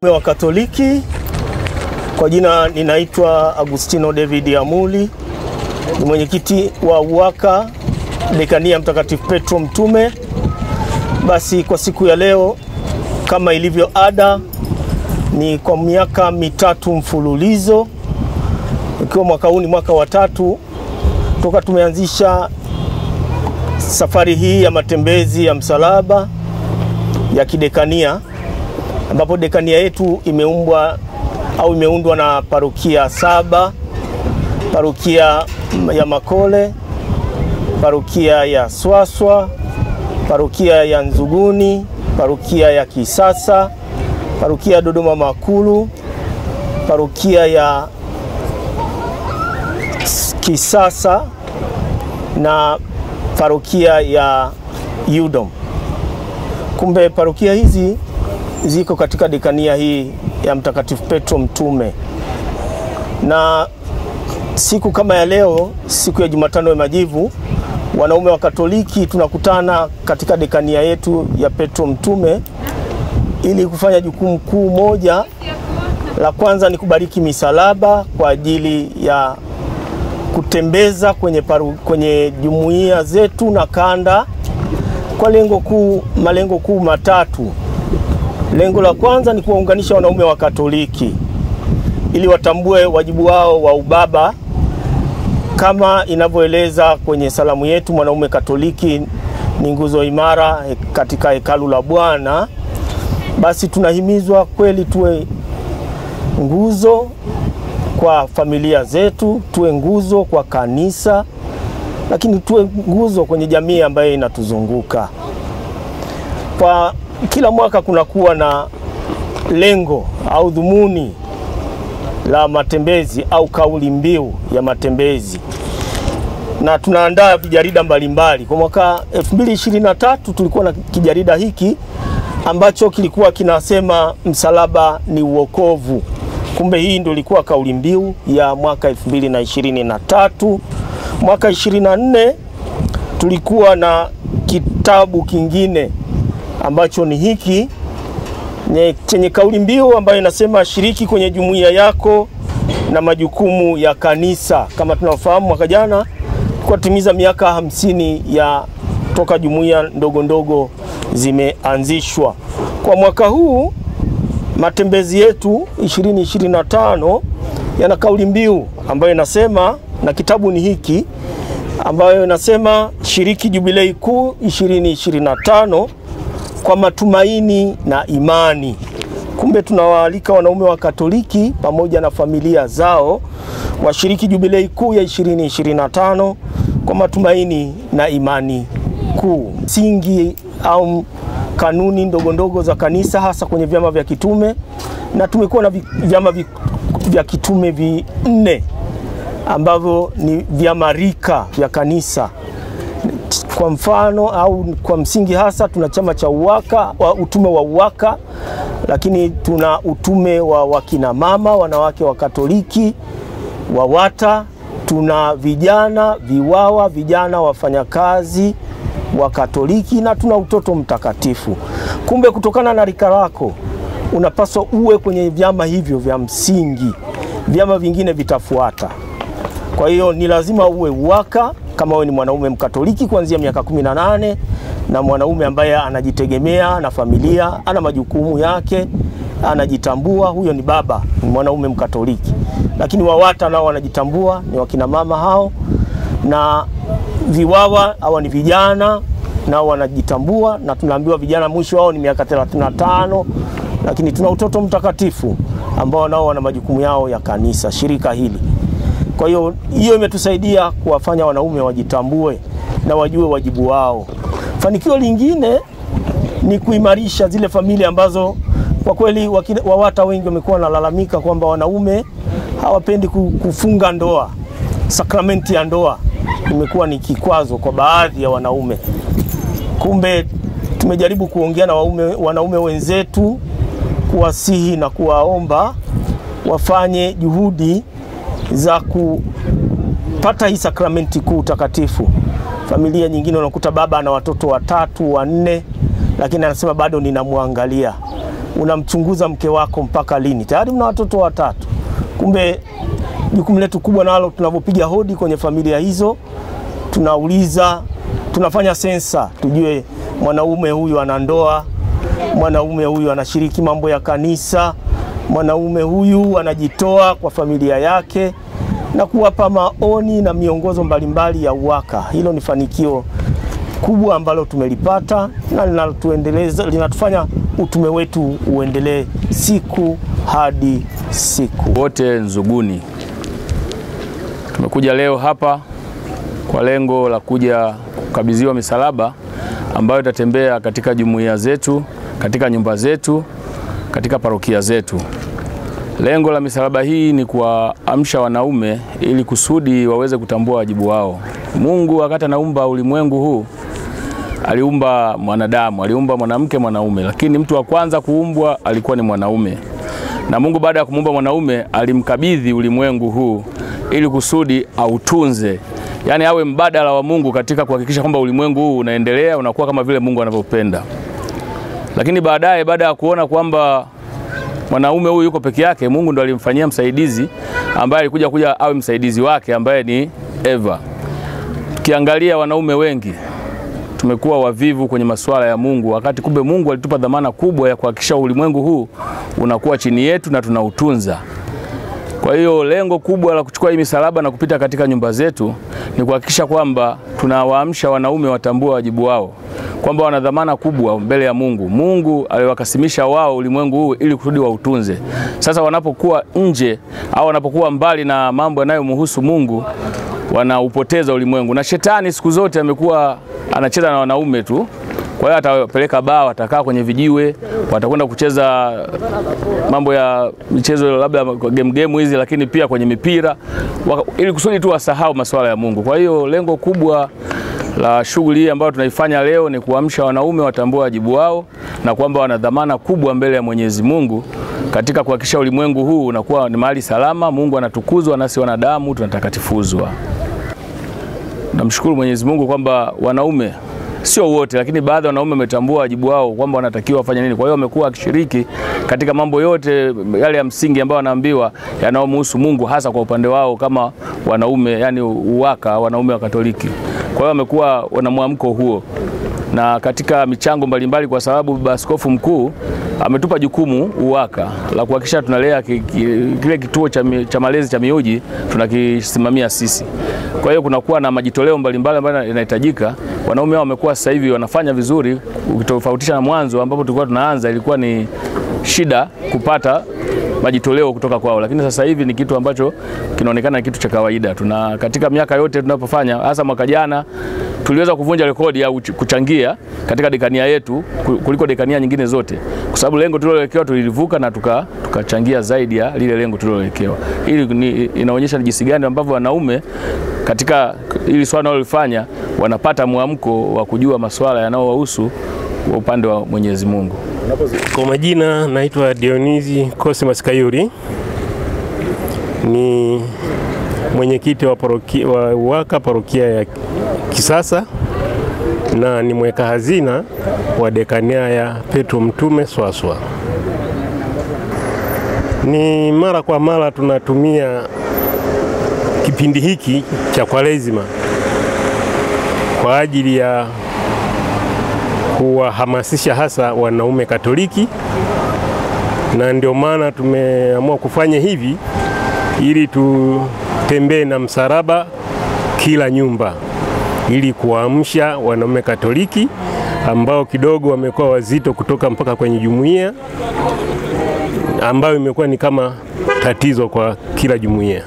Wa Katoliki. Kwa jina ninaitwa Agustino David Amuli, ni mwenyekiti wa UWAKA Dekania Mtakatifu Petro Mtume. Basi kwa siku ya leo, kama ilivyo ada, ni kwa miaka mitatu mfululizo, ikiwa mwaka huu ni mwaka wa 3 toka tumeanzisha safari hii ya matembezi ya msalaba ya kidekania, ambapo dekania yetu imeundwa na parokia 7: parokia ya Makole, parokia ya Swaswa, parokia ya Nzuguni, parokia ya Kisasa, parokia ya Dodoma Makulu, parokia ya Kisasa na parokia ya Udom. Kumbe parokia hizi ziko katika dekania hii ya Mtakatifu Petro Mtume. Na siku kama ya leo, siku ya Jumatano ya Majivu, wanaume wa Katoliki tunakutana katika dekania yetu ya Petro Mtume ili kufanya jukumu kuu moja. La kwanza ni kubariki misalaba kwa ajili ya kutembeza kwenye jumuiya zetu na kanda kwa malengo kuu matatu. Lengo la kwanza ni kuwaunganisha wanaume wa Katoliki ili watambue wajibu wao wa ubaba, kama inavyoeleza kwenye salamu yetu: mwanaume Katoliki ni nguzo imara katika hekalu la Bwana. Basi tunahimizwa kweli tuwe nguzo kwa familia zetu, tuwe nguzo kwa kanisa, lakini tuwe nguzo kwenye jamii ambayo inatuzunguka. Kwa kila mwaka kunakuwa na lengo au dhumuni la matembezi au kauli mbiu ya matembezi, na tunaandaa vijarida mbalimbali. Kwa mwaka 2023 tulikuwa na kijarida hiki ambacho kilikuwa kinasema msalaba ni uokovu. Kumbe hii ndio ilikuwa kauli mbiu ya mwaka 2023. Mwaka 24 tulikuwa na kitabu kingine ambacho ni hiki chenye kauli mbiu ambayo inasema shiriki kwenye jumuiya yako na majukumu ya kanisa. Kama tunafahamu, mwaka jana kwa timiza miaka 50 ya toka jumuiya ndogo ndogo zimeanzishwa. Kwa mwaka huu matembezi yetu 2025 yana kauli mbiu ambayo inasema, na kitabu ni hiki ambayo inasema shiriki jubilei kuu 2025 kwa matumaini na imani. Kumbe tunawaalika wanaume wa Katoliki pamoja na familia zao washiriki jubilei kuu ya 2025 kwa matumaini na imani kuu. Msingi au kanuni ndogo ndogo za kanisa, hasa kwenye vyama vya kitume, na tumekuwa na vyama vya kitume 4 ambavyo ni vyama rika vya kanisa. Kwa mfano au kwa msingi hasa tuna chama cha UWAKA, utume wa UWAKA, lakini tuna utume wa wakina mama, wanawake wa Katoliki, WAWATA, tuna vijana VIWAWA, vijana wafanyakazi wa Katoliki, na tuna utoto mtakatifu. Kumbe kutokana na rika lako unapaswa uwe kwenye vyama hivyo vya msingi, vyama vingine vitafuata. Kwa hiyo ni lazima uwe UWAKA kama wewe ni mwanaume Mkatoliki kuanzia miaka 18 na mwanaume ambaye anajitegemea na familia, ana majukumu yake, anajitambua, huyo ni baba, ni mwanaume Mkatoliki. Lakini WAWATA nao wanajitambua, ni wakina mama hao, na VIWAWA hawa ni vijana nao wanajitambua, na tunaambiwa vijana mwisho wao ni miaka 35. Lakini tuna utoto mtakatifu ambao nao wana majukumu yao ya kanisa, shirika hili. Kwa hiyo imetusaidia kuwafanya wanaume wajitambue na wajue wajibu wao. Fanikio lingine ni kuimarisha zile familia ambazo kwa kweli WAWATA wengi wamekuwa wanalalamika kwamba wanaume hawapendi kufunga ndoa. Sakramenti ya ndoa imekuwa ni kikwazo kwa baadhi ya wanaume. Kumbe tumejaribu kuongea na wanaume wenzetu, kuwasihi na kuwaomba wafanye juhudi za kupata hii sakramenti kuu takatifu. Familia nyingine unakuta baba ana watoto 3, 4, lakini anasema bado ninamwangalia. unamchunguza mke wako mpaka lini? Tayari mna watoto watatu. Kumbe jukumu letu kubwa nalo, tunapopiga hodi kwenye familia hizo, tunauliza, tunafanya sensa, tujue mwanaume huyu ana ndoa, mwanaume huyu anashiriki mambo ya kanisa, mwanaume huyu anajitoa kwa familia yake, na kuwapa maoni na miongozo mbalimbali ya UWAKA. Hilo ni fanikio kubwa ambalo tumelipata na linatufanya utume wetu uendelee siku hadi siku. Wote Nzuguni tumekuja leo hapa kwa lengo la kuja kukabidhiwa misalaba ambayo itatembea katika jumuiya zetu, katika nyumba zetu, katika parokia zetu. Lengo la misalaba hii ni kuwaamsha wanaume ili kusudi waweze kutambua wajibu wao. Mungu wakati anaumba ulimwengu huu aliumba mwanadamu, aliumba mwanamke, mwanaume, lakini mtu wa kwanza kuumbwa alikuwa ni mwanaume. Na Mungu baada ya kumuumba mwanaume alimkabidhi ulimwengu huu ili kusudi autunze. Yaani awe mbadala wa Mungu katika kuhakikisha kwamba ulimwengu huu unaendelea, unakuwa kama vile Mungu anavyopenda. Lakini baadaye, baada ya kuona kwamba mwanaume huyu yuko peke yake, Mungu ndo alimfanyia msaidizi ambaye alikuja awe msaidizi wake, ambaye ni Eva. Tukiangalia wanaume wengi tumekuwa wavivu kwenye masuala ya Mungu, wakati kumbe Mungu alitupa dhamana kubwa ya kuhakikisha ulimwengu huu unakuwa chini yetu na tunautunza. Kwa hiyo lengo kubwa la kuchukua hii misalaba na kupita katika nyumba zetu ni kuhakikisha kwamba tunawaamsha wanaume watambua wajibu wao, kwamba wana dhamana kubwa mbele ya Mungu. Mungu aliwakasimisha wao ulimwengu huu ili kusudi wautunze. Sasa wanapokuwa nje au wanapokuwa mbali na mambo yanayomhusu Mungu, wanaupoteza ulimwengu. Na shetani siku zote amekuwa anacheza na wanaume tu. Kwa hiyo atawapeleka baa, watakaa kwenye vijiwe, watakwenda kucheza mambo ya michezo labda game hizi, lakini pia kwenye mipira, ili kusudi tu wasahau masuala ya Mungu. Kwa hiyo lengo kubwa la shughuli hii ambayo tunaifanya leo ni kuamsha wanaume watambue wajibu wao na kwamba wana dhamana kubwa mbele ya Mwenyezi Mungu katika kuhakikisha ulimwengu huu unakuwa ni mahali salama, Mungu anatukuzwa nasi wanadamu tunatakatifuzwa. Namshukuru Mwenyezi Mungu kwamba wanaume, sio wote, lakini baadhi ya wanaume wametambua wajibu wao kwamba wanatakiwa wafanye nini. Kwa hiyo wamekuwa wakishiriki katika mambo yote yale ya msingi ambayo wanaambiwa yanayomhusu Mungu, hasa kwa upande wao kama wanaume, yani UWAKA, wanaume wa Katoliki. Kwa hiyo wamekuwa wana mwamko huo. Na katika michango mbalimbali, kwa sababu Baba Askofu Mkuu ametupa jukumu UWAKA la kuhakikisha tunalea kile kituo cha malezi cha mioji tunakisimamia sisi. Kwa hiyo kunakuwa na majitoleo mbalimbali ambayo yanahitajika. Wanaume hao wamekuwa sasa hivi wanafanya vizuri, ukitofautisha na mwanzo ambapo tulikuwa tunaanza ilikuwa ni shida kupata majitoleo kutoka kwao, lakini sasa hivi ni kitu ambacho kinaonekana ni kitu cha kawaida. Katika miaka yote tunapofanya, hasa mwaka jana tuliweza kuvunja rekodi ya kuchangia katika dekania yetu kuliko dekania nyingine zote, kwa sababu lengo tulilowekewa tulilivuka na tukachangia zaidi ya lile lengo tulilowekewa. Hili inaonyesha ni jinsi gani ambavyo wanaume katika hili swala wanalofanya wanapata mwamko wa kujua masuala yanayowahusu kwa upande wa Mwenyezi Mungu. Kwa majina naitwa Dionizi Cosmas Kayuri, ni mwenyekiti wa UWAKA parokia ya Kisasa na ni mweka hazina wa dekania ya Petro Mtume Swaswa. Ni mara kwa mara tunatumia kipindi hiki cha Kwaresima kwa ajili ya kuwahamasisha hasa wanaume Katoliki, na ndio maana tumeamua kufanya hivi ili tutembee na msalaba kila nyumba, ili kuamsha wanaume Katoliki ambao kidogo wamekuwa wazito kutoka mpaka kwenye jumuiya, ambayo imekuwa ni kama tatizo kwa kila jumuiya.